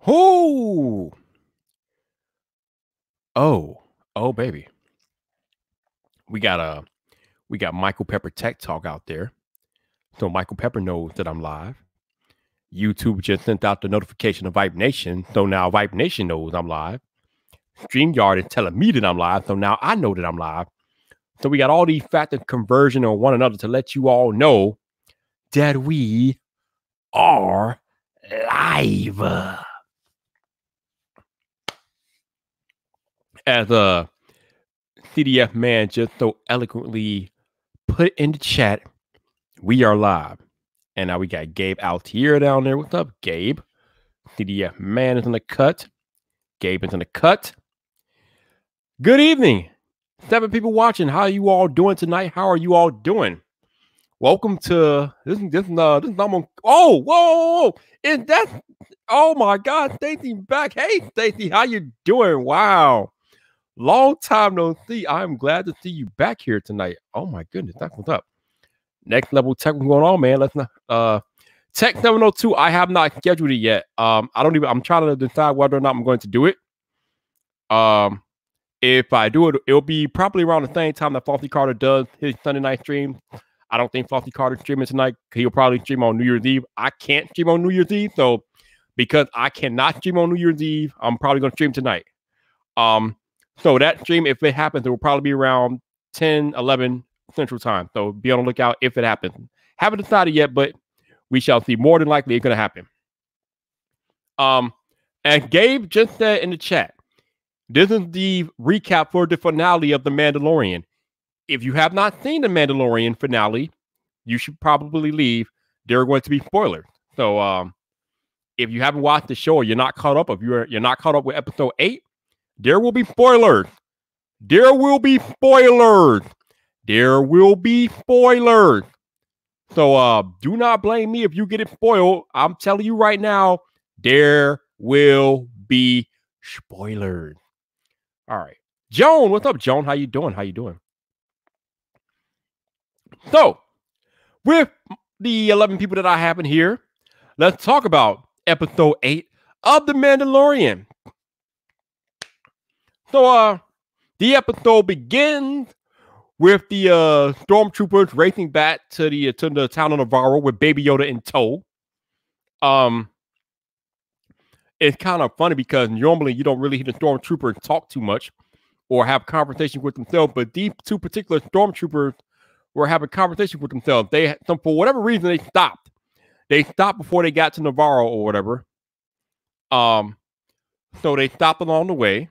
Oh, oh, baby. We got we got Michael Pepper Tech Talk out there. So Michael Pepper knows that I'm live. YouTube just sent out the notification to Vibe Nation. So now Vibe Nation knows I'm live. StreamYard is telling me that I'm live. So now I know that I'm live. So we got all these factors conversion on one another to let you all know that we are live. As a CDF man just so eloquently put in the chat, we are live. And now we got Gabe Altier down there. What's up, Gabe? CDF man is in the cut. Gabe is in the cut. Good evening. 7 people watching. How are you all doing tonight? How are you all doing? Welcome to this. Oh, whoa! Is that? Oh my God, Stacy back. Hey, Stacy, how you doing? Wow, long time no see. I'm glad to see you back here tonight. Oh my goodness, that's what's up. Next level tech, what's going on, man? Let's not. Tech 702. I have not scheduled it yet. I don't even. I'm trying to decide whether or not I'm going to do it. If I do it, it'll be probably around the same time that Flossy Carter does his Sunday night stream. I don't think Flossy Carter's streaming tonight. He'll probably stream on New Year's Eve. I can't stream on New Year's Eve, so because I cannot stream on New Year's Eve, I'm probably going to stream tonight. So that stream, if it happens, it will probably be around 10, 11 Central Time. So be on the lookout if it happens. Haven't decided yet, but we shall see. More than likely, it's going to happen. And Gabe just said in the chat, this is the recap for the finale of The Mandalorian. If you have not seen The Mandalorian finale, you should probably leave. There are going to be spoilers. So if you haven't watched the show or you're not caught up, if you're not caught up with episode 8, there will be spoilers. There will be spoilers. There will be spoilers. So do not blame me if you get it spoiled. I'm telling you right now, there will be spoilers. All right. Joan, what's up, Joan? How you doing? How you doing? So, with the 11 people that I have in here, let's talk about episode 8 of The Mandalorian. So, the episode begins with the stormtroopers racing back to the town of Navarro with Baby Yoda in tow. It's kind of funny because normally you don't really hear the stormtroopers talk too much or have conversations with themselves, but these 2 particular stormtroopers were having conversations with themselves. For whatever reason, they stopped. They stopped before they got to Navarro or whatever. So they stopped along the way,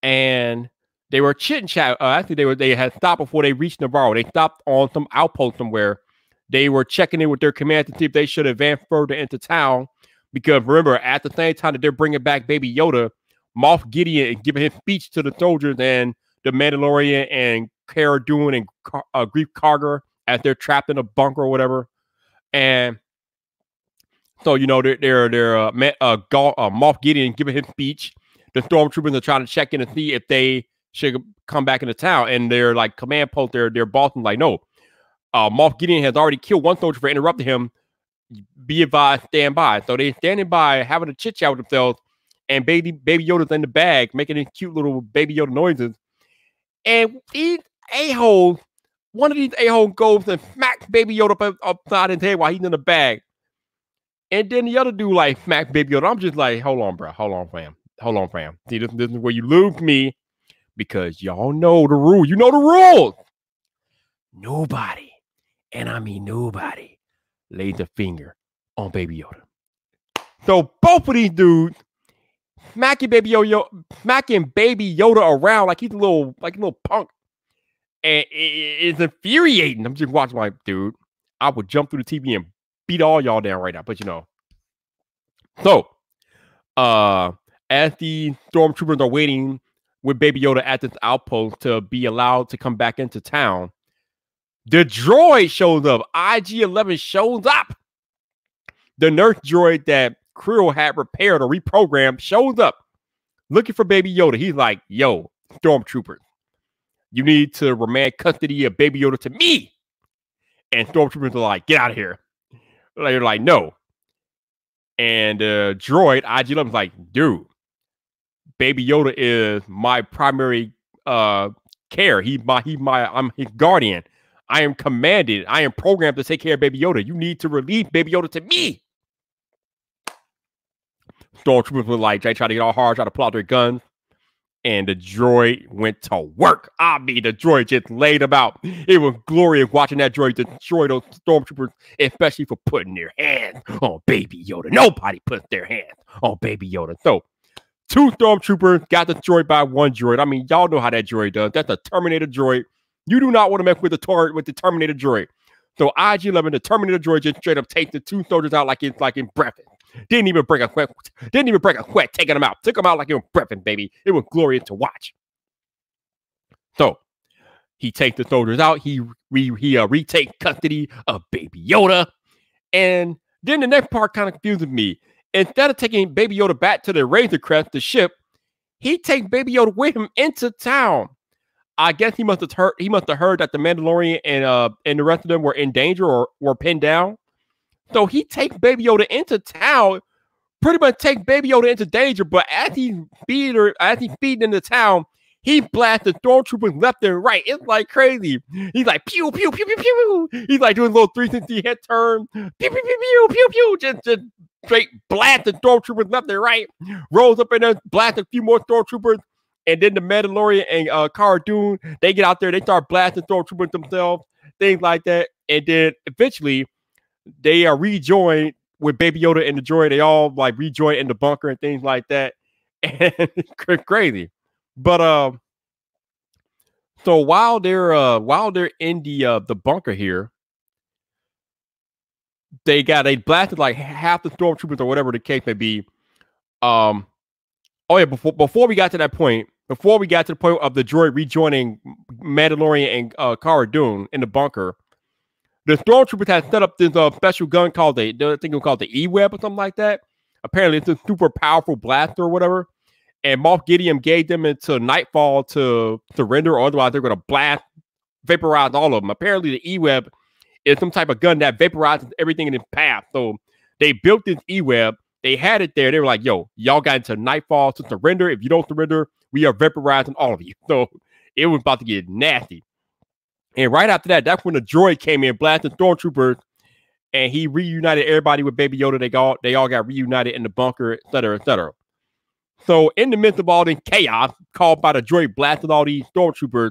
and they were chit and chat. Actually, they had stopped before they reached Navarro. They stopped on some outpost somewhere. They were checking in with their command to see if they should advance further into town. Because remember, at the same time that they're bringing back Baby Yoda, Moff Gideon is giving his speech to the soldiers and the Mandalorian and Cara Dune and Grief Karga as they're trapped in a bunker or whatever. And so, you know, Moff Gideon giving his speech. The stormtroopers are trying to check in and see if they should come back into town. And they're like command post, their boss is like, no. Moff Gideon has already killed one soldier for interrupting him. Be advised, stand by. So they're standing by, having a chit chat with themselves, and baby Yoda's in the bag, making these cute little Baby Yoda noises. And these a-holes, one of these a-holes goes and smacks Baby Yoda upside his head while he's in the bag. And then the other dude like smack Baby Yoda. I'm just like, hold on, bro. Hold on, fam. See, this is where you lose me because y'all know the rules. You know the rules. Nobody, and I mean nobody, lays a finger on Baby Yoda. So both of these dudes smacking Baby Yoda around like he's a little punk. And it's infuriating. I'm just watching like, dude, I would jump through the TV and beat all y'all down right now. But you know. So, as the stormtroopers are waiting with Baby Yoda at this outpost to be allowed to come back into town, the droid shows up. IG-11 shows up. The nurse droid that Krill had repaired or reprogrammed shows up looking for Baby Yoda. He's like, yo, stormtroopers, you need to remand custody of Baby Yoda to me. And stormtroopers are like, get out of here. They're like, no. And droid IG-11's like, dude, Baby Yoda is my primary care. I'm his guardian. I am commanded. I am programmed to take care of Baby Yoda. You need to release Baby Yoda to me. Stormtroopers were like, they tried to get all hard, try to pull out their guns. And the droid went to work. I mean, the droid just laid them out. It was glorious watching that droid destroy those stormtroopers, especially for putting their hands on Baby Yoda. Nobody puts their hands on Baby Yoda. So, 2 stormtroopers got destroyed by 1 droid. I mean, y'all know how that droid does. That's a Terminator droid. You do not want to mess with the Terminator droid. So, IG-11, the Terminator droid, just straight up takes the 2 soldiers out like it's in breakfast. Didn't even break a sweat taking them out. Took them out like it was breathing, baby. It was glorious to watch. So he takes the soldiers out. He retakes custody of Baby Yoda. And then the next part kind of confuses me. Instead of taking Baby Yoda back to the Razor Crest, the ship, he takes Baby Yoda with him into town. I guess he must have heard that the Mandalorian and the rest of them were in danger or were pinned down. So he takes Baby Yoda into town, pretty much take Baby Yoda into danger. But as he's feeding into town, he blasts the stormtroopers left and right. It's like crazy. He's like pew pew pew pew pew. He's like doing a little 360 head turn. Pew pew pew pew pew pew. Just straight blast the stormtroopers left and right. Rolls up in there, blast a few more stormtroopers, and then the Mandalorian and Cara Dune, they get out there, they start blasting stormtroopers themselves, things like that, and then eventually they are rejoined with Baby Yoda and the droid. They all like rejoin in the bunker and things like that. And crazy. But so while they're in the bunker here, they blasted like half the stormtroopers or whatever the case may be. Oh yeah, before we got to that point, before we got to the point of the droid rejoining Mandalorian and Cara Dune in the bunker, the stormtroopers had set up this special gun called I think it was called the E-Web or something like that. Apparently, it's a super powerful blaster or whatever. And Moff Gideon gave them until nightfall to surrender, or otherwise they're going to vaporize all of them. Apparently, the E-Web is some type of gun that vaporizes everything in its path. So they built this E-Web. They had it there. They were like, yo, y'all got until nightfall to surrender. If you don't surrender, we are vaporizing all of you. So it was about to get nasty. And right after that, that's when the droid came in, blasted stormtroopers, and he reunited everybody with Baby Yoda. They all got reunited in the bunker, et cetera, et cetera. So in the midst of all this chaos caused by the droid blasting all these stormtroopers,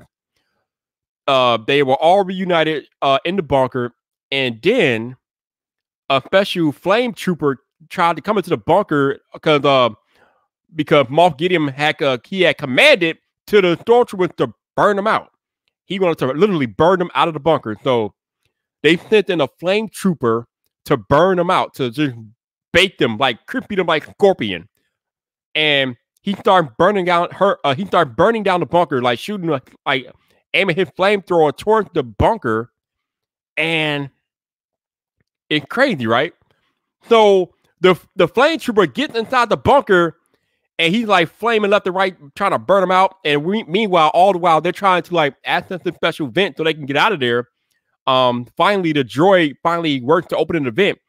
they were all reunited in the bunker, and then a special flame trooper tried to come into the bunker because Moff Gideon had commanded to the stormtroopers to burn them out. He wanted to literally burn them out of the bunker. So they sent in a flame trooper to burn them out, to just bake them, like creepy them like scorpion. And he started burning down the bunker, like shooting, like aiming his flamethrower towards the bunker. And it's crazy, right? So the flame trooper gets inside the bunker, and he's like flaming left and right, trying to burn them out. And meanwhile, all the while, they're trying to like access the special vent so they can get out of there. Finally, the droid works to open the vent,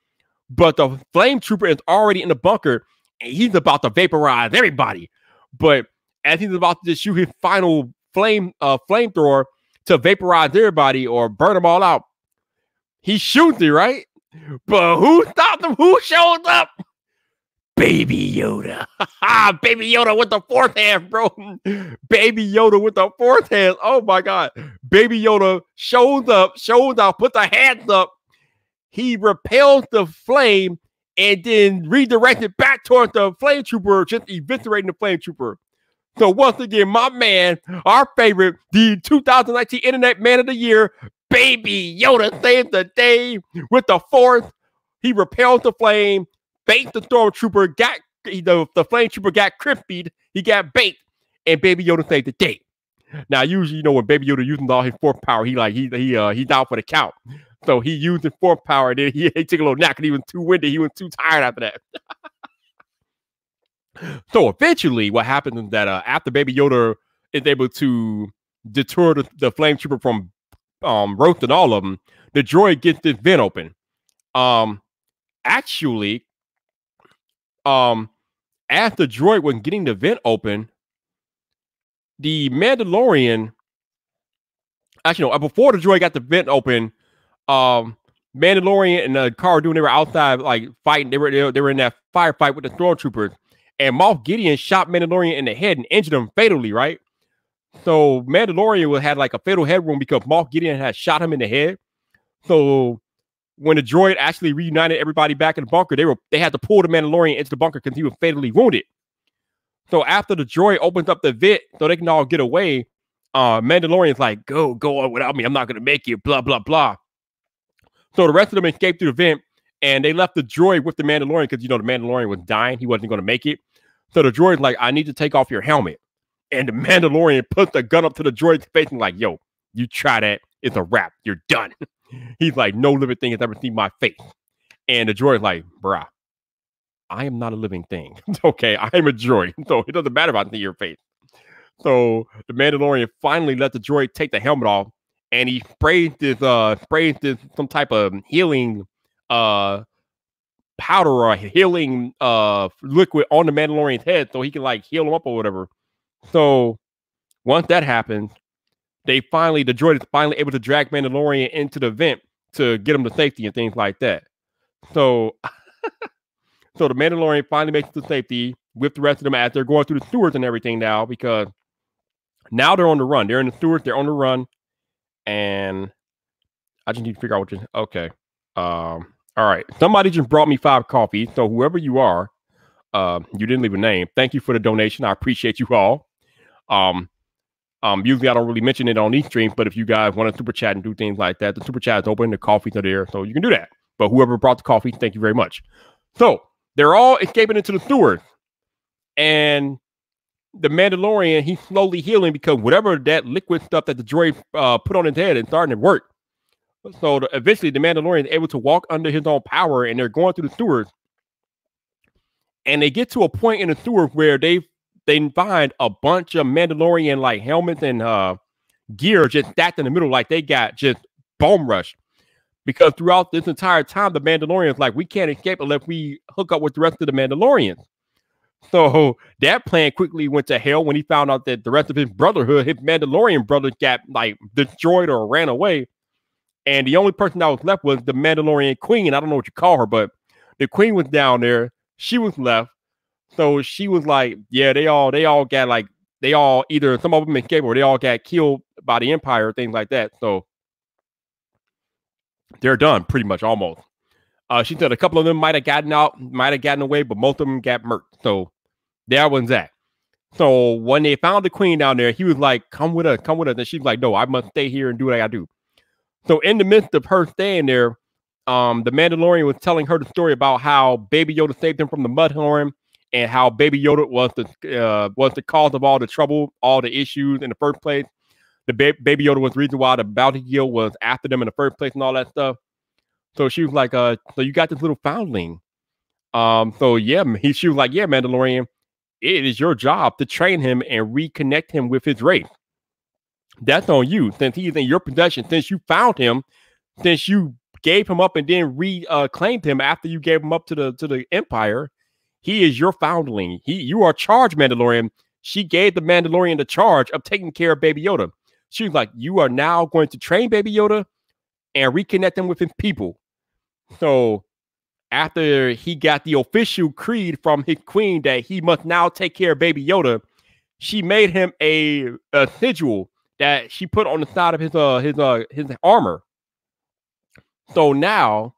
but the flame trooper is already in the bunker, and he's about to vaporize everybody. But as he's about to just shoot his final flamethrower to vaporize everybody or burn them all out, he shoots it, right? But who stopped him? Who shows up? Baby Yoda. Baby Yoda with the fourth hand, bro. Baby Yoda with the fourth hand. Oh my God. Baby Yoda shows up, put the hands up. He repels the flame and then redirects it back towards the flame trooper, just eviscerating the flame trooper. So once again, my man, our favorite, the 2019 Internet Man of the Year, Baby Yoda saved the day with the fourth. He repels the flame, baked the stormtrooper, the flame trooper got crimpied, he got baked, and Baby Yoda saved the day. Now, usually, when Baby Yoda using all his force power, he's out for the count. So he used his force power, and then he took a little nap because he was too winded. He was too tired after that. So eventually, what happens is that after Baby Yoda is able to deter the flame trooper from roasting all of them, the droid gets this vent open. Actually, as the droid was getting the vent open, the Mandalorian, actually, no, before the droid got the vent open, Mandalorian and Cara Dune, they were outside like fighting. They were in that firefight with the stormtroopers, and Moff Gideon shot Mandalorian in the head and injured him fatally, right? So Mandalorian had like a fatal head wound because Moff Gideon had shot him in the head. So when the droid actually reunited everybody back in the bunker, they had to pull the Mandalorian into the bunker because he was fatally wounded. So after the droid opens up the vent so they can all get away, Mandalorian's like, go on without me. I'm not gonna make it, blah, blah, blah. So the rest of them escaped through the vent, and they left the droid with the Mandalorian because, the Mandalorian was dying. He wasn't going to make it. So the droid's like, I need to take off your helmet. And the Mandalorian puts the gun up to the droid's face and like, yo, you try that, it's a wrap. You're done. He's like, no living thing has ever seen my face. And the droid's like, bruh, I am not a living thing. Okay, I am a droid. So it doesn't matter if I see your face. So the Mandalorian finally let the droid take the helmet off. And he sprays this some type of healing powder or healing liquid on the Mandalorian's head so he can like heal him up or whatever. So once that happens, the droid is finally able to drag Mandalorian into the vent to get him to safety and things like that. So so the Mandalorian finally makes it to safety with the rest of them as they're going through the sewers and everything now, because now they're on the run. They're in the sewers, they're on the run. And I just need to figure out okay. All right. Somebody just brought me 5 coffees. So whoever you are, you didn't leave a name. Thank you for the donation. I appreciate you all. Usually I don't really mention it on these streams, but if you guys want to super chat and do things like that, the super chat is open, the coffees are there, so you can do that. But whoever brought the coffee, thank you very much. So they're all escaping into the sewers. And the Mandalorian, he's slowly healing because whatever that liquid stuff that the droid put on his head is starting to work. So eventually the Mandalorian is able to walk under his own power, and they're going through the sewers. And they get to a point in the sewers where they find a bunch of Mandalorian like helmets and gear just stacked in the middle, like they got just bomb rushed. Because throughout this entire time, the Mandalorians like, we can't escape unless we hook up with the rest of the Mandalorians. So that plan quickly went to hell when he found out that the rest of his brotherhood, his Mandalorian brothers, got like destroyed or ran away. And the only person that was left was the Mandalorian queen. I don't know what you call her, but the queen was down there. She was left. So she was like, yeah, they all got like, they all either some of them escaped or they all got killed by the Empire, things like that. So they're done pretty much almost. She said a couple of them might have gotten out, might have gotten away, but most of them got murked. So that one's that. So when they found the queen down there, he was like, come with us, come with us. And she's like, no, I must stay here and do what I gotta do. So in the midst of her staying there, the Mandalorian was telling her the story about how Baby Yoda saved him from the Mudhorn and how Baby Yoda was the cause of all the trouble, all the issues in the first place. The Baby Yoda was the reason why the bounty guild was after them in the first place and all that stuff. So she was like, so you got this little foundling. So yeah, she was like, yeah, Mandalorian, it is your job to train him and reconnect him with his race. That's on you, since he is in your possession, since you found him, since you gave him up and then reclaimed him after you gave him up to the Empire. He is your foundling. You are charged, Mandalorian. She gave the Mandalorian the charge of taking care of Baby Yoda. She was like, you are now going to train Baby Yoda and reconnect him with his people. So after he got the official creed from his queen that he must now take care of Baby Yoda, she made him a sigil that she put on the side of his armor. So now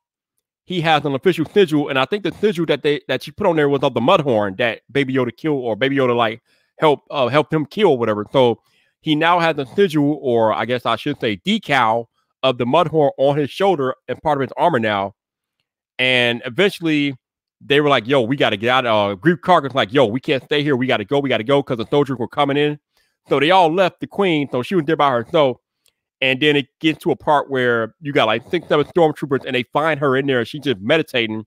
he has an official sigil, and I think the sigil that she put on there was of the Mudhorn that Baby Yoda killed, or Baby Yoda like helped him kill, whatever. So he now has a sigil, or I guess I should say decal, of the Mudhorn on his shoulder and part of his armor now. And eventually they were like, yo, we got to get out. Grief Karga's like, yo, we can't stay here. We got to go, because the soldiers were coming in. So they all left the queen. So she was there by herself. And then it gets to a part where you got like 6, 7 stormtroopers, and they find her in there. She's just meditating,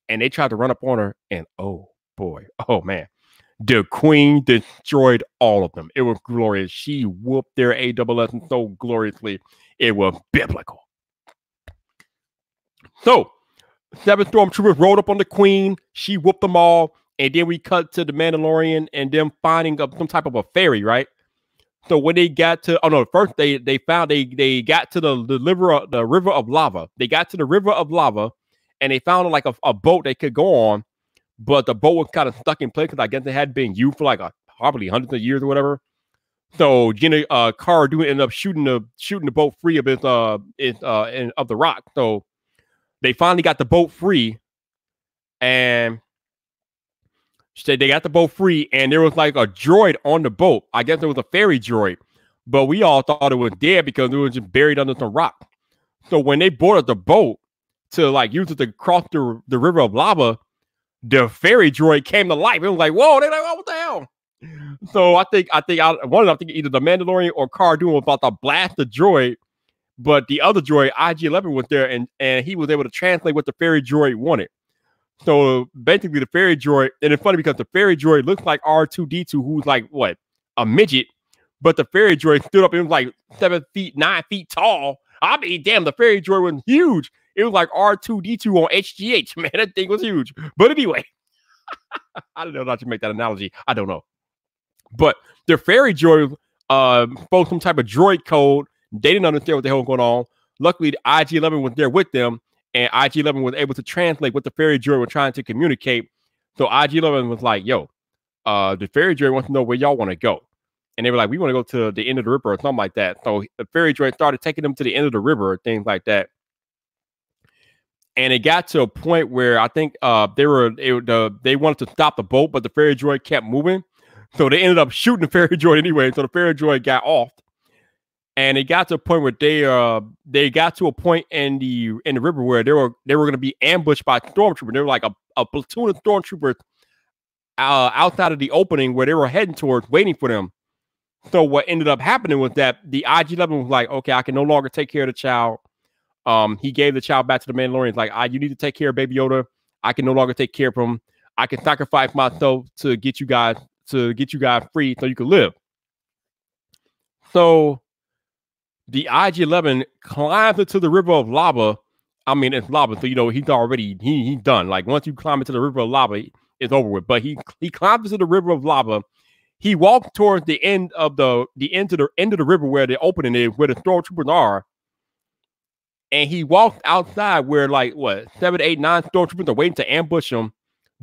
and they tried to run up on her. And oh boy, oh man, the queen destroyed all of them. It was glorious. She whooped their AWS so gloriously. It was biblical. So 7 stormtroopers rolled up on the queen. She whooped them all. and then we cut to the Mandalorian and them finding some type of a ferry, right? So when they got to, oh no, first they got to the river of lava. They got to the river of lava, and they found like a boat they could go on, but the boat was kind of stuck in place because I guess it had been used for like probably hundreds of years or whatever. So Cara Dune ended up shooting the boat free of of the rock. So they finally got the boat free, and they got the boat free, and there was like a droid on the boat. I guess it was a fairy droid, but we all thought it was dead because it was just buried under some rock. So when they boarded the boat to like use it to cross the river of lava, the fairy droid came to life. It was like, whoa, they're like, oh, what the hell? So I think either the Mandalorian or Cara Dune was about to blast the droid, but the other droid, IG-11, was there, and he was able to translate what the fairy droid wanted. So basically, the fairy droid, and it's funny because the fairy droid looks like R2-D2, who's like what, a midget, but the fairy droid stood up and was like 7 feet, 9 feet tall. I mean, damn, the fairy droid was huge. It was like R2-D2 on HGH, man. That thing was huge. But anyway, I don't know how to make that analogy. I don't know. But the fairy droid spoke some type of droid code. They didn't understand what the hell was going on. Luckily, the IG-11 was there with them, and IG-11 was able to translate what the fairy droid was trying to communicate. So IG-11 was like, yo, the fairy droid wants to know where y'all want to go. And they were like, we want to go to the end of the river or something like that. So the fairy droid started taking them to the end of the river, things like that. And it got to a point where I think they wanted to stop the boat, but the fairy droid kept moving. So they ended up shooting the fairy droid anyway. So the fairy droid got off. And it got to a point where they got to a point in the river where they were going to be ambushed by stormtroopers. They were like a platoon of stormtroopers outside of the opening where they were heading towards, waiting for them. So what ended up happening was that the IG-11 was like, okay, I can no longer take care of the child. He gave the child back to the Mandalorians. Like, you need to take care of Baby Yoda. I can no longer take care of him. I can sacrifice myself to get you guys free so you can live. So the IG-11 climbs into the river of lava. I mean, it's lava, so he's done. Like, once you climb into the river of lava, it's over with. But he climbs into the river of lava. He walked towards the end of the river where the opening is, where the stormtroopers are. And he walked outside where, like, 7, 8, 9 stormtroopers are waiting to ambush him.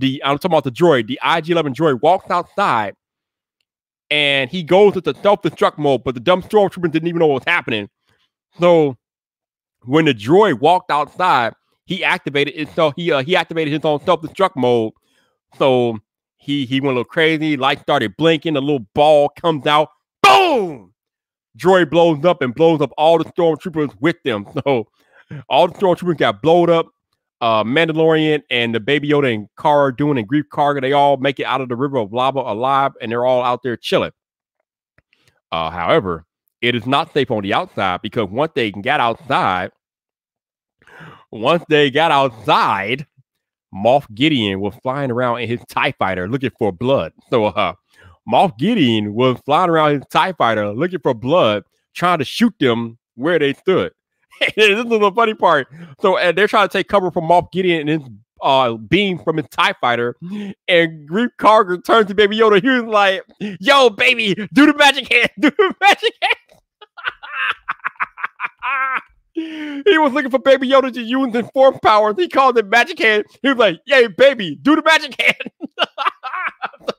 I'm talking about the droid. The IG-11 droid walks outside, and he goes into self-destruct mode, but the dumb stormtroopers didn't even know what was happening. So when the droid walked outside, he activated it. So he activated his own self-destruct mode. So he went a little crazy. Light started blinking. A little ball comes out. Boom! Droid blows up and blows up all the stormtroopers with them. So all the stormtroopers got blown up. Mandalorian and the Baby Yoda and Cara Dune and Grief Karga, they all make it out of the river of lava alive, and they're all out there chilling. However, it is not safe on the outside because once they got outside, Moff Gideon was flying around in his TIE fighter looking for blood. So Moff Gideon was flying around his TIE fighter looking for blood, trying to shoot them where they stood. This is the funny part. So they're trying to take cover from Moff Gideon and his beam from his TIE fighter. And Grief Karga turns to Baby Yoda. He was like, yo, baby, do the magic hand. Do the magic hand. He was looking for Baby Yoda to use his force powers. He called it magic hand. He was like, "Yay, baby, do the magic hand."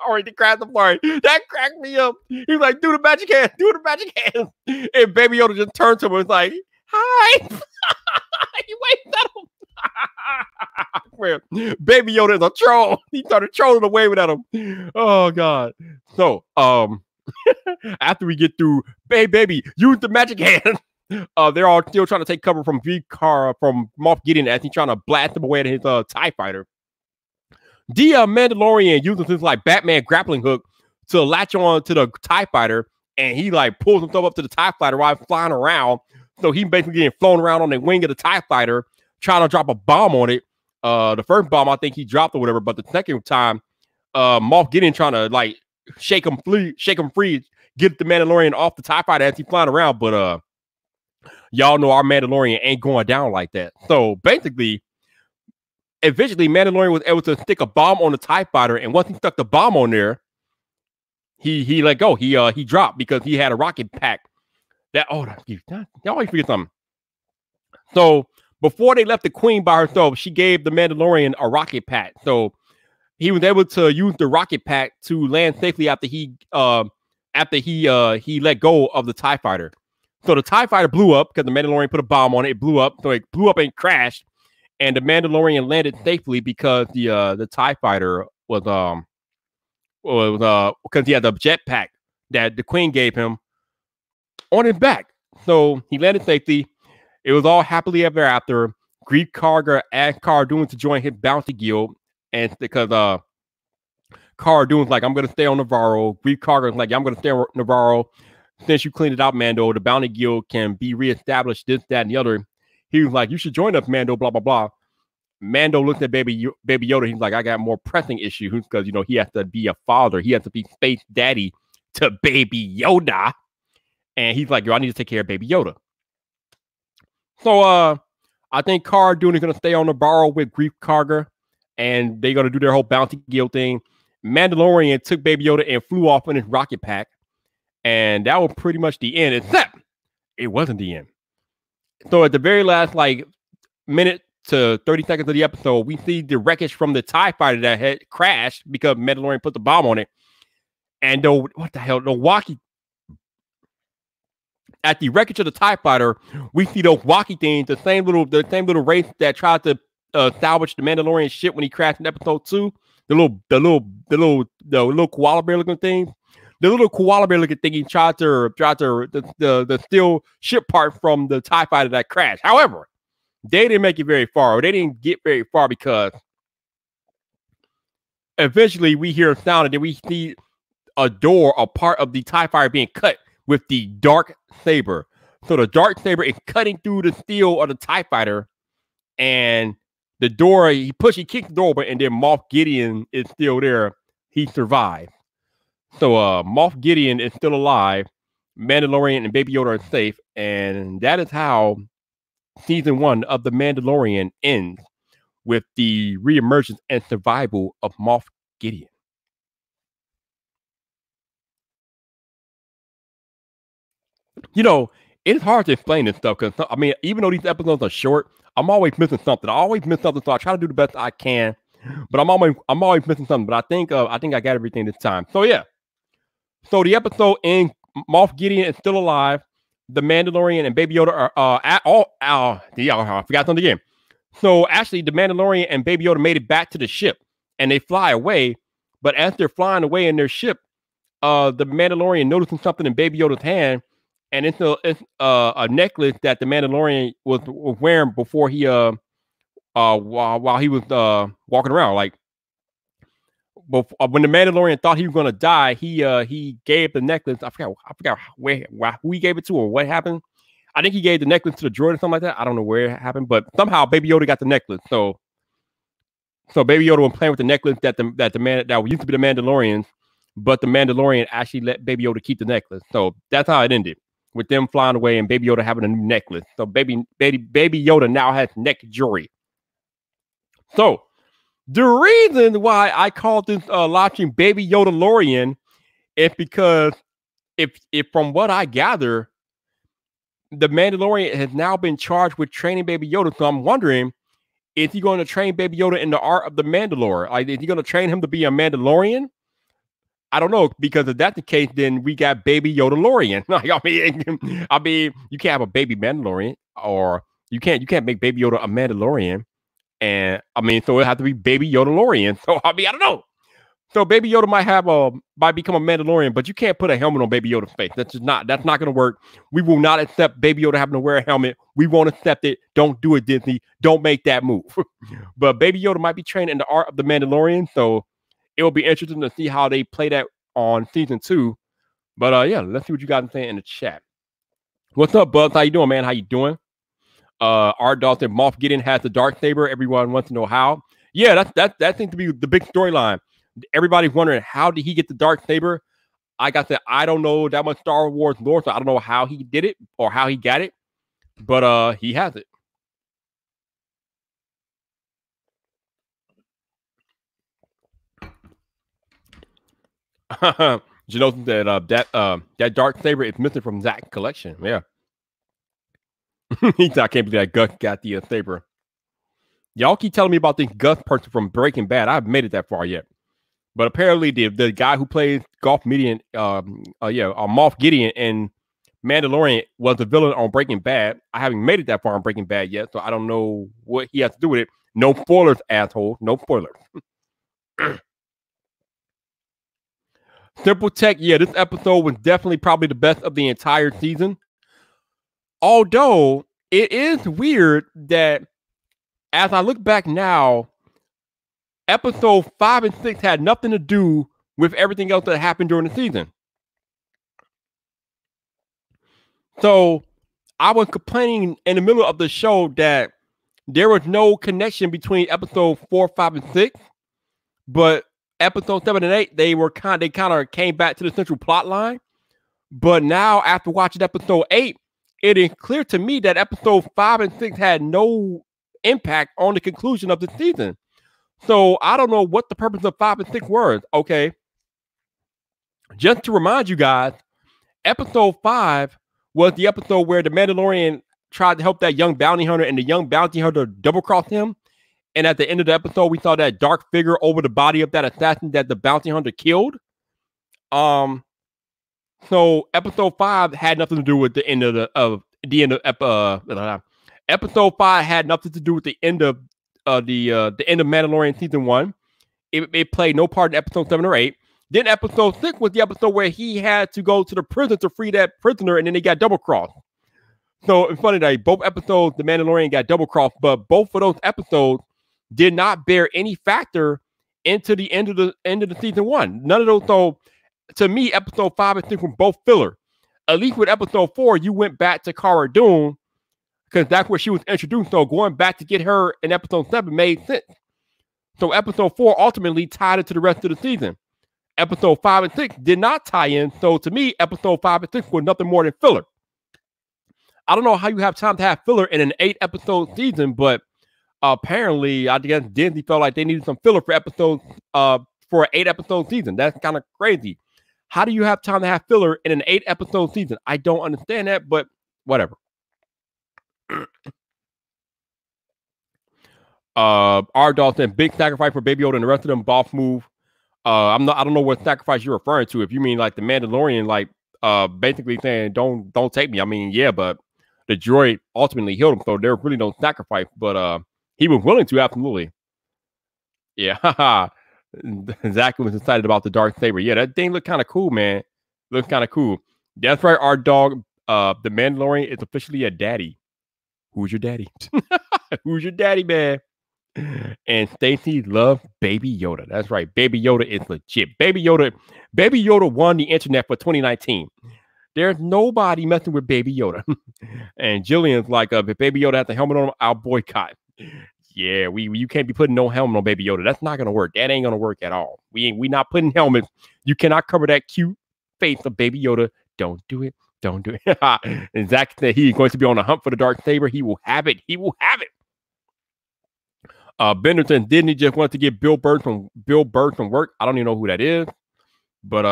Sorry, the crack. I'm sorry. That cracked me up. He was like, "Do the magic hand. Do the magic hand." And Baby Yoda just turned to him and was like, "Hi." He waved at him. Baby Yoda is a troll. He started trolling and waving at him. Oh God. So after we get through, baby, use the magic hand. They're all still trying to take cover from from Moff Gideon as he's trying to blast him away to his TIE fighter. The Mandalorian uses his like Batman grappling hook to latch on to the TIE fighter, and he like pulls himself up to the TIE fighter while flying around. So he's basically getting flown around on the wing of the TIE fighter, trying to drop a bomb on it. The first bomb I think he dropped or whatever, but the second time, Moff Gideon trying to like shake him free, get the Mandalorian off the TIE fighter as he's flying around, but y'all know our Mandalorian ain't going down like that. So basically, eventually Mandalorian was able to stick a bomb on the TIE fighter, and once he stuck the bomb on there, he let go. He dropped because he had a rocket pack. That you always forget something. So before they left the Queen by herself, she gave the Mandalorian a rocket pack. So he was able to use the rocket pack to land safely after he let go of the TIE fighter. So the TIE fighter blew up because the Mandalorian put a bomb on it. It blew up. So it blew up and crashed. And the Mandalorian landed safely because the TIE fighter was because he had the jetpack that the Queen gave him on his back. So he landed safely. It was all happily ever after. Greef Karga asked Cara Dune to join his bounty guild, and because Cara Dune's like, I'm gonna stay on Navarro. Greef Karga's like, yeah, I'm gonna stay on Navarro. Since you cleaned it out, Mando, the bounty guild can be reestablished, this, that, and the other. He was like, you should join us, Mando, blah, blah, blah. Mando looks at Baby Yoda. He's like, I got more pressing issues because, he has to be a father. He has to be space daddy to Baby Yoda. And he's like, yo, I need to take care of Baby Yoda. So I think Cara Dune is going to stay on Navarro with Greef Karga, and they're going to do their whole bounty guild thing. Mandalorian took Baby Yoda and flew off in his rocket pack. And that was pretty much the end, except it wasn't the end. So at the very last, minute to 30 seconds of the episode, we see the wreckage from the TIE fighter that had crashed because Mandalorian put the bomb on it. And at the wreckage of the TIE fighter, we see those walkie things, the same little race that tried to salvage the Mandalorian ship when he crashed in episode 2. The little koala bear looking thing. The little koala bear looking thing, he tried to the steel ship part from the TIE fighter that crashed. However, they didn't make it very far. Or they didn't get very far because eventually we hear a sound and then we see a part of the TIE fighter being cut with the dark saber. So the dark saber is cutting through the steel of the TIE fighter, and the door, he kicked the door open, and then Moff Gideon is still there. He survived. So Moff Gideon is still alive. Mandalorian and Baby Yoda are safe, and that is how season 1 of The Mandalorian ends, with the reemergence and survival of Moff Gideon. It's hard to explain this stuff because, even though these episodes are short, I'm always missing something. I always miss something, so I try to do the best I can. But I'm always missing something. But I think I got everything this time. So yeah. So the episode ends. Moff Gideon is still alive. The Mandalorian and Baby Yoda are I forgot something again. So actually, the Mandalorian and Baby Yoda made it back to the ship, and they fly away. But as they're flying away in their ship, the Mandalorian noticing something in Baby Yoda's hand, and it's a necklace that the Mandalorian was wearing before he while he was walking around. When the Mandalorian thought he was gonna die, he gave the necklace. I forgot who he gave it to or what happened. I think he gave the necklace to the droid or something like that. I don't know where it happened, but somehow Baby Yoda got the necklace. So Baby Yoda was playing with the necklace that used to be the Mandalorians, but the Mandalorian actually let Baby Yoda keep the necklace. So that's how it ended, with them flying away and Baby Yoda having a new necklace. So baby Yoda now has neck jewelry. So the reason why I called this launching Baby Yodalorian is because if from what I gather, the Mandalorian has now been charged with training Baby Yoda. So I'm wondering, is he going to train Baby Yoda in the art of the Mandalore? Is he going to train him to be a Mandalorian? I don't know, because if that's the case, then we got Baby Yodalorian. I mean, you can't have a baby Mandalorian, or you can't make Baby Yoda a Mandalorian. And so it have to be Baby Yodalorian. So I don't know. So Baby Yoda might become a Mandalorian, but you can't put a helmet on Baby Yoda's face. That's not going to work. We will not accept Baby Yoda having to wear a helmet. We won't accept it. Don't do it, Disney. Don't make that move. But Baby Yoda might be trained in the art of the Mandalorian. So it will be interesting to see how they play that on season 2. But yeah, let's see what you guys are saying in the chat. What's up, Buzz? How you doing, man? How you doing? Art Dalton, Moff Gideon has the dark saber. Everyone wants to know how. Yeah, that seems to be the big storyline. Everybody's wondering, how did he get the dark saber? Like I said, I don't know that much Star Wars lore, so I don't know how he did it or how he got it, but he has it. You know that dark saber is missing from Zach's collection. Yeah. I can't believe that Gus got the saber. Y'all keep telling me about this Gus person from Breaking Bad. I haven't made it that far yet. But apparently the guy who plays Moff Gideon in Mandalorian was the villain on Breaking Bad. I haven't made it that far on Breaking Bad yet, so I don't know what he has to do with it. No spoilers, asshole. No spoilers. Simple Tech, yeah, this episode was definitely probably the best of the entire season. Although it is weird that as I look back now, episode 5 and 6 had nothing to do with everything else that happened during the season. So I was complaining in the middle of the show that there was no connection between episode 4, 5, and 6, but episode 7 and 8, they kind of came back to the central plot line. But now after watching episode 8, it is clear to me that episode 5 and 6 had no impact on the conclusion of the season. So I don't know what the purpose of 5 and 6 were. Okay. Just to remind you guys, episode 5 was the episode where the Mandalorian tried to help that young bounty hunter and the young bounty hunter double-crossed him. And at the end of the episode, we saw that dark figure over the body of that assassin that the bounty hunter killed. So episode 5 had nothing to do with the end of episode 5 had nothing to do with the end of the end of Mandalorian season 1. It played no part in episode 7 or 8. Then episode 6 was the episode where he had to go to the prison to free that prisoner, and then they got double crossed. So it's funny that both episodes, the Mandalorian got double crossed, but both of those episodes did not bear any factor into the end of the season 1. None of those. So to me, episode 5 and 6 were both filler. At least with episode 4, you went back to Cara Dune because that's where she was introduced. So going back to get her in episode 7 made sense. So episode 4 ultimately tied into the rest of the season. Episode 5 and 6 did not tie in. So to me, episode 5 and 6 were nothing more than filler. I don't know how you have time to have filler in an 8-episode season, but apparently, I guess Disney felt like they needed some filler for episodes for an 8-episode season. That's kind of crazy. How do you have time to have filler in an 8-episode season? I don't understand that, but whatever. R-Dog said big sacrifice for Baby Yoda and the rest of them boss move. I don't know what sacrifice you're referring to. If you mean like the Mandalorian, like basically saying don't take me. I mean, yeah, but the droid ultimately healed him, so there really no sacrifice. But he was willing to, absolutely. Yeah, Zach was excited about the dark saber. Yeah, that thing looked kind of cool, man. Looks kind of cool. That's right, our dog. The Mandalorian is officially a daddy. Who's your daddy? Who's your daddy, man? And Stacy loves Baby Yoda. That's right. Baby Yoda is legit. Baby Yoda won the internet for 2019. There's nobody messing with Baby Yoda. And Jillian's like, if Baby Yoda has a helmet on him, I'll boycott. Yeah, you can't be putting no helmet on Baby Yoda. That's not gonna work. That ain't gonna work at all. We not putting helmets. You cannot cover that cute face of Baby Yoda. Don't do it. Don't do it. And Zach said he's going to be on the hunt for the dark saber. He will have it. He will have it. Benderson Disney just wanted to get Bill Bird from work. I don't even know who that is, but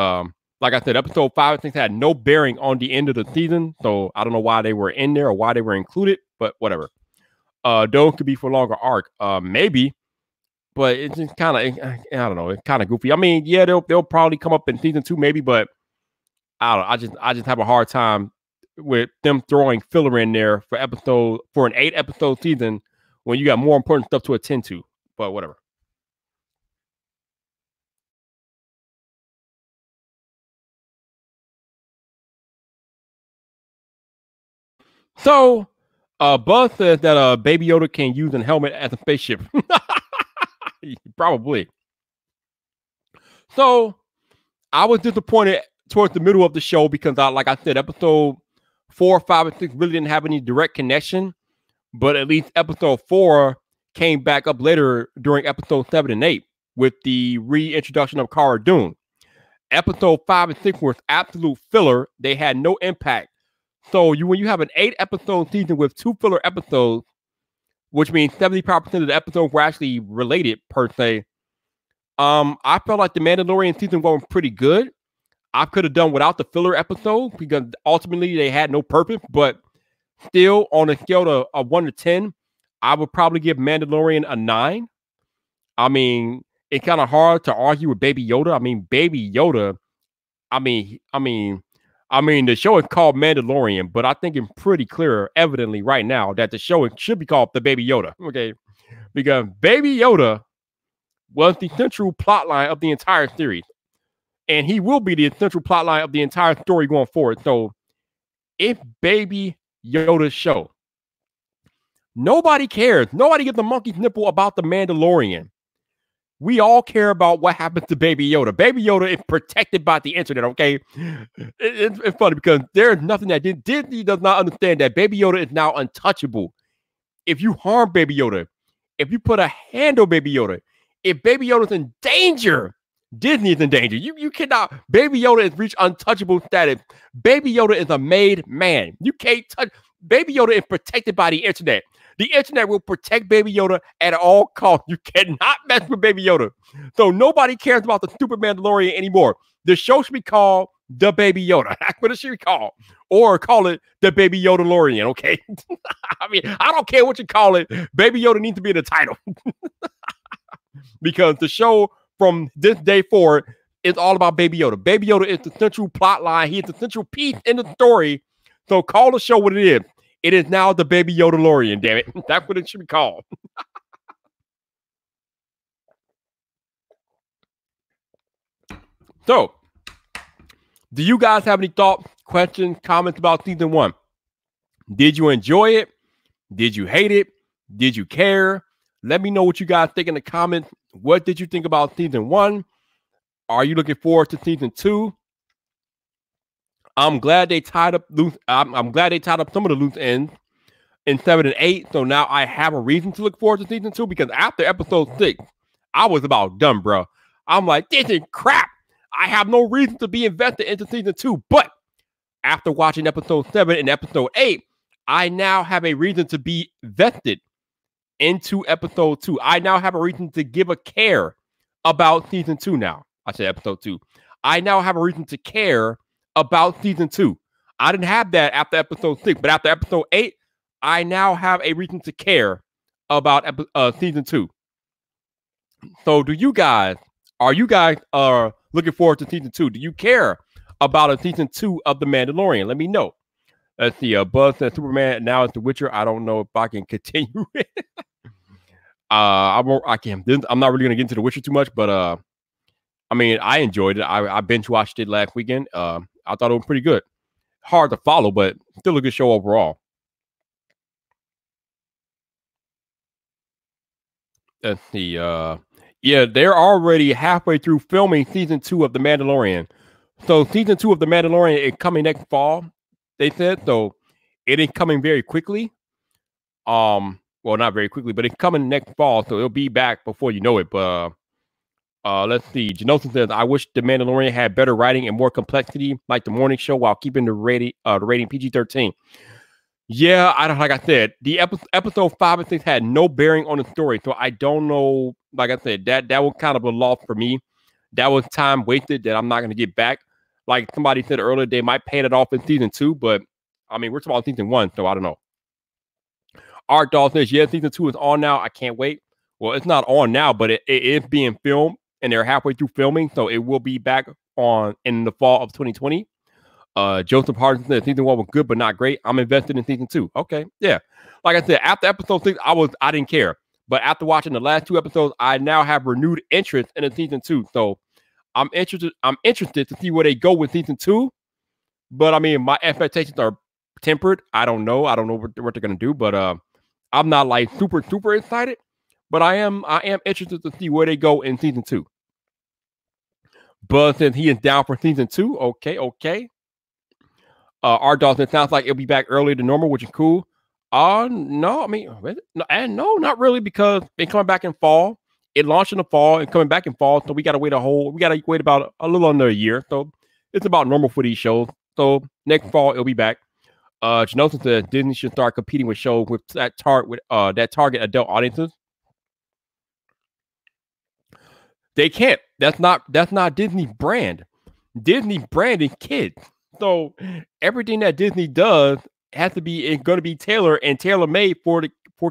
like I said, episode 5 and 6 had no bearing on the end of the season, so I don't know why they were in there or why they were included, but whatever. Those could be for longer arc, maybe, but it's just kind of, I don't know, it's kind of goofy. I mean, yeah, they'll probably come up in season 2, maybe, but I don't know. I just have a hard time with them throwing filler in there for an 8-episode season when you got more important stuff to attend to, but whatever. So, Buzz says that Baby Yoda can use a helmet as a spaceship. Probably. So, I was disappointed towards the middle of the show because, like I said, episode 4, 5, and 6 really didn't have any direct connection. But at least episode 4 came back up later during episode 7 and 8 with the reintroduction of Cara Dune. Episode 5 and 6 was absolute filler. They had no impact. So when you have an 8-episode season with 2 filler episodes, which means 75% of the episodes were actually related per se, I felt like the Mandalorian season 1 was pretty good. I could have done without the filler episode because ultimately they had no purpose, but still on a scale of 1 to 10, I would probably give Mandalorian a 9. I mean, it's kind of hard to argue with Baby Yoda. I mean, Baby Yoda, the show is called Mandalorian, but I think it's pretty clear, evidently right now, that the show should be called the Baby Yoda. Okay. Because Baby Yoda was the central plotline of the entire series. And he will be the central plotline of the entire story going forward. So if Baby Yoda's show, nobody cares. Nobody gives a monkey's nipple about the Mandalorian. We all care about what happens to Baby Yoda. Baby Yoda is protected by the internet, okay? It's funny because there's nothing that Disney does not understand that Baby Yoda is now untouchable. If you harm Baby Yoda, if you put a hand on Baby Yoda, if Baby Yoda's in danger, Disney is in danger. You cannot. Baby Yoda has reached untouchable status. Baby Yoda is a made man. You can't touch. Baby Yoda is protected by the internet. The internet will protect Baby Yoda at all costs. You cannot mess with Baby Yoda. So nobody cares about the stupid Mandalorian anymore. The show should be called The Baby Yoda. That's what it should be called. Or call it The Baby Yodalorian, okay? I mean, I don't care what you call it. Baby Yoda needs to be in the title. Because the show from this day forward is all about Baby Yoda. Baby Yoda is the central plot line. He is the central piece in the story. So call the show what it is. It is now the Baby Yodalorian, damn it. That's what it should be called. So, do you guys have any thoughts, questions, comments about season 1? Did you enjoy it? Did you hate it? Did you care? Let me know what you guys think in the comments. What did you think about season 1? Are you looking forward to season 2? I'm glad they tied up loose. I'm glad they tied up some of the loose ends in 7 and 8. So now I have a reason to look forward to season 2 because after episode 6, I was about done, bro. I'm like, this is crap. I have no reason to be invested into season 2. But after watching episode 7 and episode 8, I now have a reason to be vested into episode 2. I now have a reason to give a care about season 2 now. I said episode 2. I now have a reason to care about season 2. I didn't have that after episode 6, but after episode 8, I now have a reason to care about season 2. So are you guys looking forward to season 2? Do you care about a season 2 of The Mandalorian? Let me know. Let's see. Buzz says Superman now is The Witcher. I don't know if I can continue it. I can't. I'm not really gonna get into The Witcher too much, but I mean, I enjoyed it. I binge watched it last weekend. I thought it was pretty good. Hard to follow, but still a good show overall. Let's see. Yeah, they're already halfway through filming season 2 of The Mandalorian. So season 2 of The Mandalorian is coming next fall, they said. So it is coming very quickly. Well, not very quickly, but it's coming next fall. So it'll be back before you know it. But let's see. Janosin says, I wish The Mandalorian had better writing and more complexity, like the morning show, while keeping the rating PG-13. Yeah, like I said, the episode 5 and 6 had no bearing on the story, so I don't know. Like I said, that was kind of a loss for me. That was time wasted that I'm not going to get back. Like somebody said earlier, they might pay it off in season 2, but I mean, we're talking about season 1, so I don't know. Art Doll says, yeah, season 2 is on now. I can't wait. Well, it's not on now, but it is being filmed, and they're halfway through filming, so it will be back on in the fall of 2020. Joseph Hardin said season 1 was good but not great. I'm invested in season 2. Okay, yeah. Like I said, after episode 6, I didn't care. But after watching the last 2 episodes, I now have renewed interest in a season 2. So I'm interested to see where they go with season 2. But I mean, my expectations are tempered. I don't know what they're gonna do, but I'm not like super excited. But I am interested to see where they go in season 2. Buzz says he is down for season 2. Okay. Art Dawson, it sounds like it'll be back earlier than normal, which is cool. No, I mean, no, not really, because it's coming back in fall. It launched in the fall and coming back in fall, so we gotta wait about a little under a year. So it's about normal for these shows. So next fall it'll be back. Janosin says Disney should start competing with shows with that target adult audiences. They can't. That's not Disney brand. Disney branding kids. So everything that Disney does has to be going to be tailored and tailor made for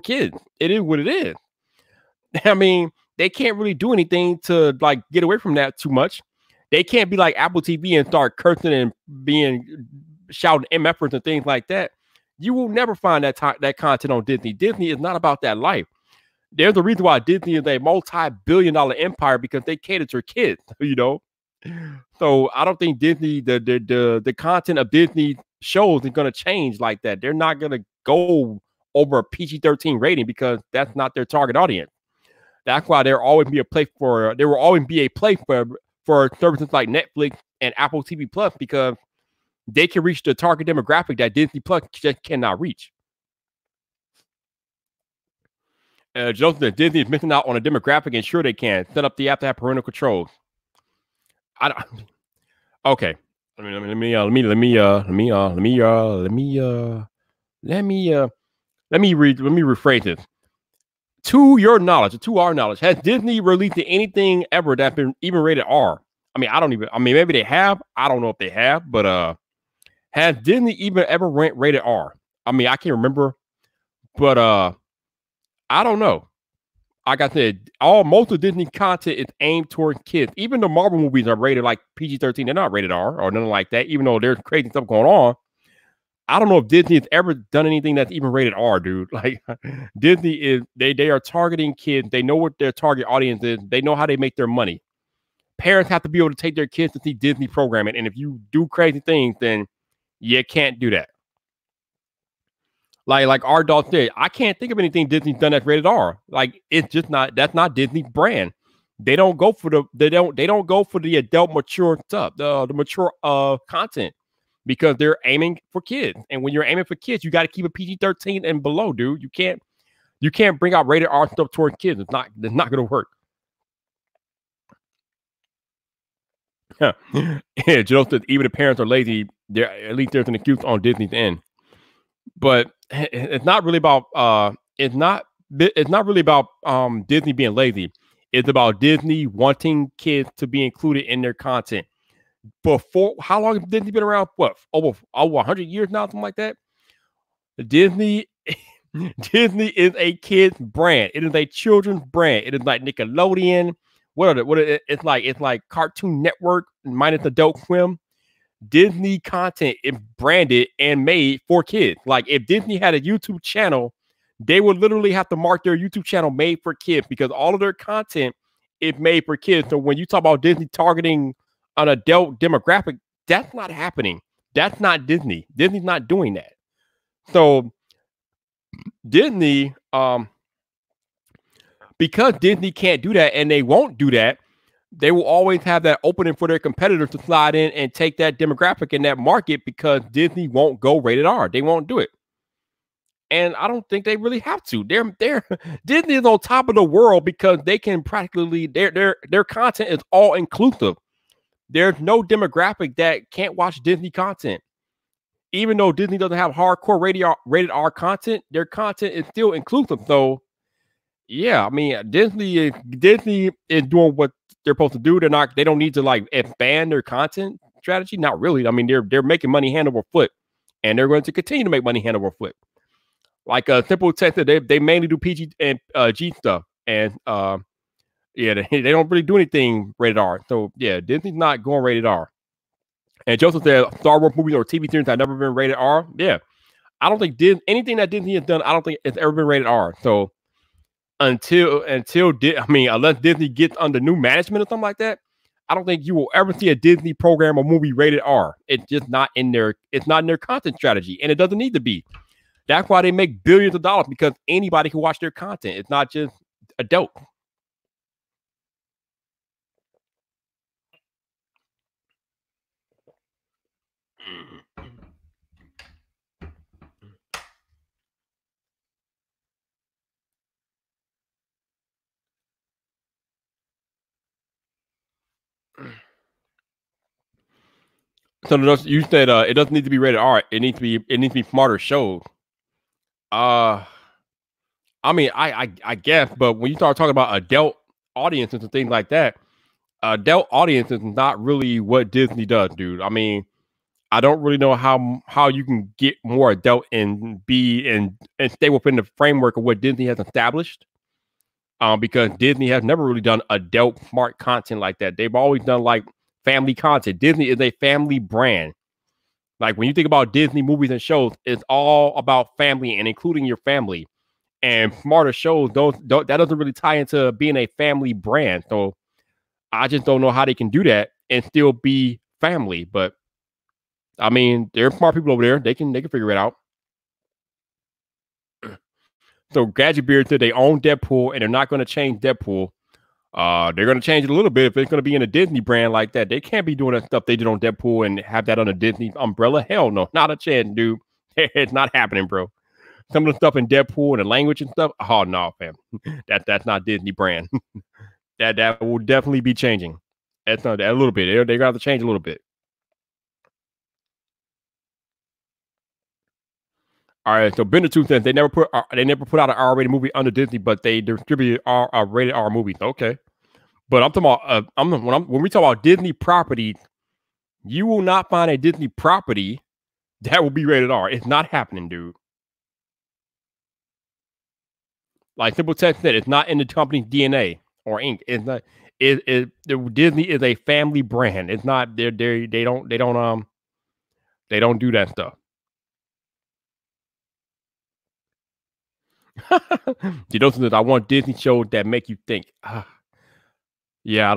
kids. It is what it is. I mean, they can't really do anything to like get away from that too much. They can't be like Apple TV and start cursing and being shouting MFers and things like that. You will never find that content on Disney. Disney is not about that life. There's a reason why Disney is a multi-billion-dollar empire because they cater to kids, you know. So I don't think Disney, the content of Disney shows is going to change like that. They're not going to go over a PG-13 rating because that's not their target audience. That's why there will always be a place for services like Netflix and Apple TV Plus because they can reach the target demographic that Disney Plus just cannot reach. Joseph, Disney is missing out on a demographic, and sure they can set up the app to have parental controls. I don't. Okay, let me rephrase this. To your knowledge, to our knowledge, has Disney released anything ever that's been even rated R? I mean, maybe they have. I don't know if they have, but has Disney even ever rated R? I mean, I can't remember, but I don't know. Like I said, most of Disney content is aimed towards kids. Even the Marvel movies are rated like PG-13. They're not rated R or nothing like that, even though there's crazy stuff going on. I don't know if Disney has ever done anything that's even rated R, dude. Like Disney is, they are targeting kids. They know what their target audience is. They know how they make their money. Parents have to be able to take their kids to see Disney programming. And if you do crazy things, then you can't do that. Like our dog said, I can't think of anything Disney's done that's rated R. Like it's just not, that's not Disney brand. They don't go for they don't go for the adult mature stuff, the mature content. Because they're aiming for kids. And when you're aiming for kids, you got to keep it PG-13 and below, dude. You can't bring out rated R stuff towards kids. It's not going to work. Yeah, just that even if parents are lazy, at least there's an excuse on Disney's end. But it's not really about it's not really about Disney being lazy. It's about Disney wanting kids to be included in their content. Before, how long has Disney been around? What, over 100 years now, something like that? Disney is a kid's brand. It is a children's brand. It is like Nickelodeon. It's like Cartoon Network minus Adult Swim. Disney content is branded and made for kids. Like if Disney had a YouTube channel, they would literally have to mark their YouTube channel made for kids because all of their content is made for kids. So when you talk about Disney targeting an adult demographic, that's not happening. That's not Disney. Disney's not doing that. So Disney, because Disney can't do that and they won't do that, they will always have that opening for their competitors to slide in and take that demographic in that market because Disney won't go rated R. They won't do it. And I don't think they really have to. They're Disney is on top of the world because they can practically their content is all inclusive. There's no demographic that can't watch Disney content. Even though Disney doesn't have hardcore rated R content, their content is still inclusive. So, yeah, I mean, Disney is doing what they're supposed to do. They don't need to like expand their content strategy. Not really. I mean, they're making money hand over foot, and they're going to continue to make money hand over foot. Like a simple text that they mainly do PG and G stuff, and yeah, they don't really do anything rated R. So yeah, Disney's not going rated R. And Joseph said Star Wars movies or TV series have never been rated R. Yeah, I don't think anything that Disney has done, I don't think it's ever been rated R. So unless Disney gets under new management or something like that, I don't think you will ever see a Disney program or movie rated R. It's just not in their content strategy, and it doesn't need to be. That's why they make billions of dollars because anybody can watch their content. It's not just adult. So you said it doesn't need to be rated R. It needs to be smarter shows. I mean, I guess, but when you start talking about adult audiences and things like that, adult audience is not really what Disney does, dude. I mean, I don't really know how you can get more adult and be and stay within the framework of what Disney has established. Because Disney has never really done adult smart content like that. They've always done like family content. Disney is a family brand. Like when you think about Disney movies and shows, it's all about family and including your family. And smarter shows don't that doesn't really tie into being a family brand. So I just don't know how they can do that and still be family. But I mean, there are smart people over there. They can figure it out. So Gadget Beard said they own Deadpool and they're not going to change Deadpool. They're going to change it a little bit if it's going to be in a Disney brand like that. They can't be doing that stuff they did on Deadpool and have that on a Disney umbrella. Hell no, not a chance, dude. It's not happening, bro. Some of the stuff in Deadpool and the language and stuff. Oh no, fam. That's not Disney brand. that will definitely be changing. That's not that a little bit. They're going to have to change a little bit. All right, so Bender Two says they never put out an R-rated movie under Disney, but they distribute rated R movies. Okay, but I'm talking about when we talk about Disney properties, you will not find a Disney property that will be rated R. It's not happening, dude. Like Simple Text said, it's not in the company's DNA or ink. It's not. Disney is a family brand. It's not. They don't do that stuff. You know, I want Disney shows that make you think. Yeah,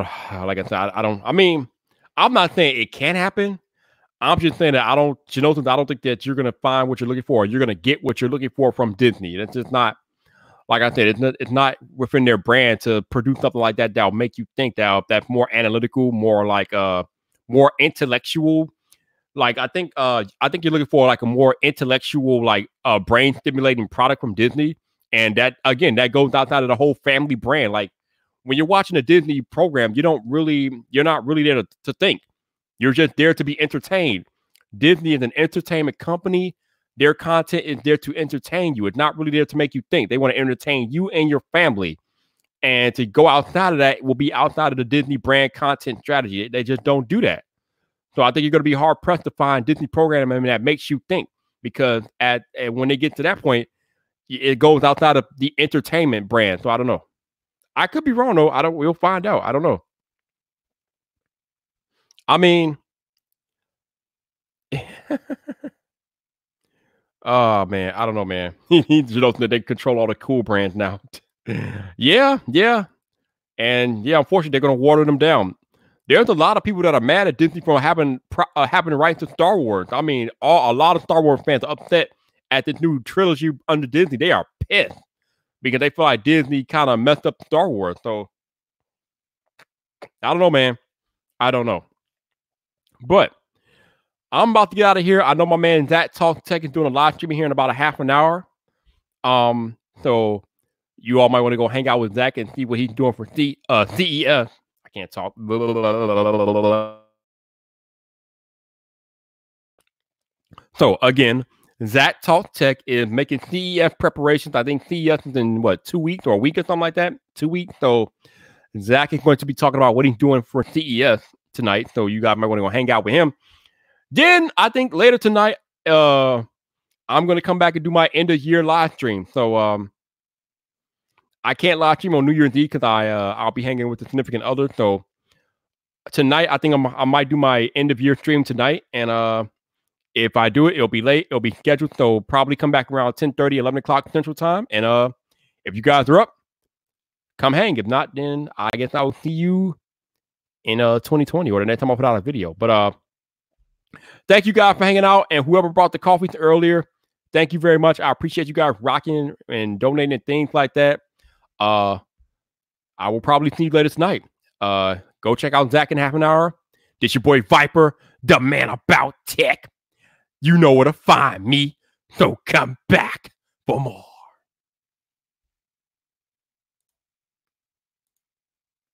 like I said, I don't. I mean, I'm not saying it can't happen. I'm just saying that I don't. You know, I don't think that you're gonna find what you're looking for. You're gonna get what you're looking for from Disney. That's just not. Like I said, it's not within their brand to produce something like that that'll make you think that's more analytical, more like more intellectual. Like I think you're looking for like a more intellectual, like brain stimulating product from Disney. And that again, that goes outside of the whole family brand. Like when you're watching a Disney program, you're not really there to think. You're just there to be entertained. Disney is an entertainment company. Their content is there to entertain you. It's not really there to make you think. They want to entertain you and your family. And to go outside of that will be outside of the Disney brand content strategy. They just don't do that. So I think you're going to be hard pressed to find Disney programming that makes you think, because when they get to that point, it goes outside of the entertainment brand. So I don't know. I could be wrong though. We'll find out. I don't know. I mean, oh man, I don't know, man. You know that they control all the cool brands now. yeah, and yeah. Unfortunately, they're going to water them down. There's a lot of people that are mad at Disney for having the rights to Star Wars. I mean, a lot of Star Wars fans are upset at this new trilogy under Disney. They are pissed because they feel like Disney kind of messed up Star Wars. So I don't know, man. I don't know. But I'm about to get out of here. I know my man Zach Talk Tech is doing a live streaming here in about a half an hour. So you all might want to go hang out with Zach and see what he's doing for CES. Can't talk. So again, Zach Talk Tech is making CES preparations. I think CES is in what, 2 weeks or a week or something like that. 2 weeks. So Zach is going to be talking about what he's doing for CES tonight. So you guys might want to go hang out with him. Then I think later tonight, I'm going to come back and do my end of year live stream. So I can't live stream on New Year's Eve because I'll be hanging with a significant other. So tonight, I think I might do my end of year stream tonight. And if I do it, it'll be late. It'll be scheduled. So probably come back around 10:30, 11 o'clock Central Time. And if you guys are up, come hang. If not, then I guess I will see you in 2020 or the next time I put out a video. But thank you guys for hanging out. And whoever brought the coffee earlier, thank you very much. I appreciate you guys rocking and donating things like that. I will probably see you later tonight. Go check out Zach in half an hour. This your boy Viper, the man about tech. You know where to find me, so come back for more.